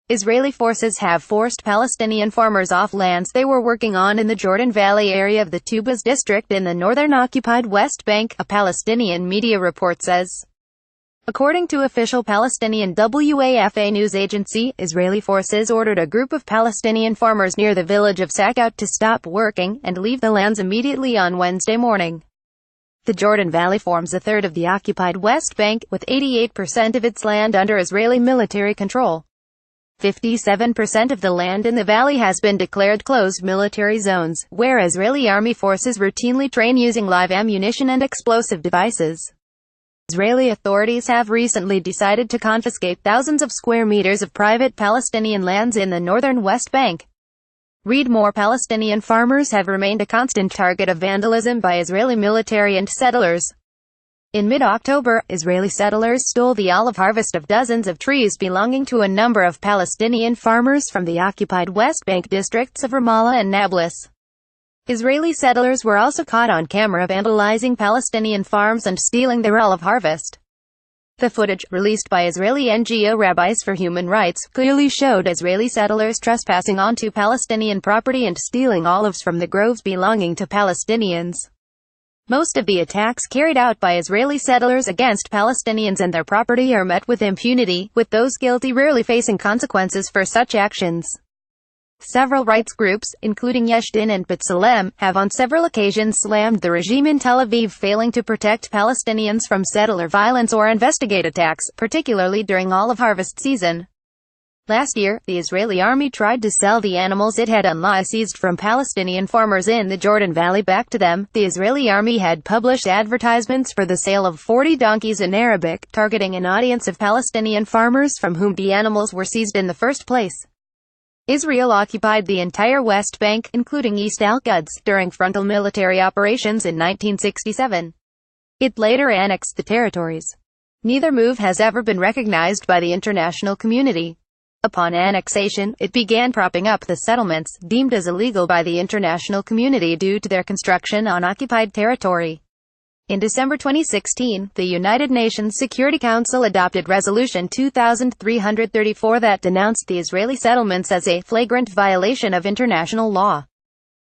Israeli forces have forced Palestinian farmers off lands they were working on in the Jordan Valley area of the Tubas district in the northern occupied West Bank, a Palestinian media report says. According to official Palestinian Wafa news agency, Israeli forces ordered a group of Palestinian farmers near the village of Sakout to stop working and leave the lands immediately on Wednesday morning. The Jordan Valley forms a third of the occupied West Bank, with 88% of its land under Israeli military control. 57% of the land in the valley has been declared closed military zones, where Israeli army forces routinely train using live ammunition and explosive devices. Israeli authorities have recently decided to confiscate thousands of square meters of private Palestinian lands in the northern West Bank. Read more. Palestinian farmers have remained a constant target of vandalism by Israeli military and settlers. In mid-October, Israeli settlers stole the olive harvest of dozens of trees belonging to a number of Palestinian farmers from the occupied West Bank districts of Ramallah and Nablus. Israeli settlers were also caught on camera vandalizing Palestinian farms and stealing their olive harvest. The footage, released by Israeli NGO Rabbis for Human Rights, clearly showed Israeli settlers trespassing onto Palestinian property and stealing olives from the groves belonging to Palestinians. Most of the attacks carried out by Israeli settlers against Palestinians and their property are met with impunity, with those guilty rarely facing consequences for such actions. Several rights groups, including Yesh Din and B'Tselem, have on several occasions slammed the regime in Tel Aviv failing to protect Palestinians from settler violence or investigate attacks, particularly during olive harvest season. Last year, the Israeli army tried to sell the animals it had unlawfully seized from Palestinian farmers in the Jordan Valley back to them. The Israeli army had published advertisements for the sale of 40 donkeys in Arabic, targeting an audience of Palestinian farmers from whom the animals were seized in the first place. Israel occupied the entire West Bank, including East Al-Quds, during frontal military operations in 1967. It later annexed the territories. Neither move has ever been recognized by the international community. Upon annexation, it began propping up the settlements, deemed as illegal by the international community due to their construction on occupied territory. In December 2016, the United Nations Security Council adopted Resolution 2334 that denounced the Israeli settlements as a flagrant violation of international law.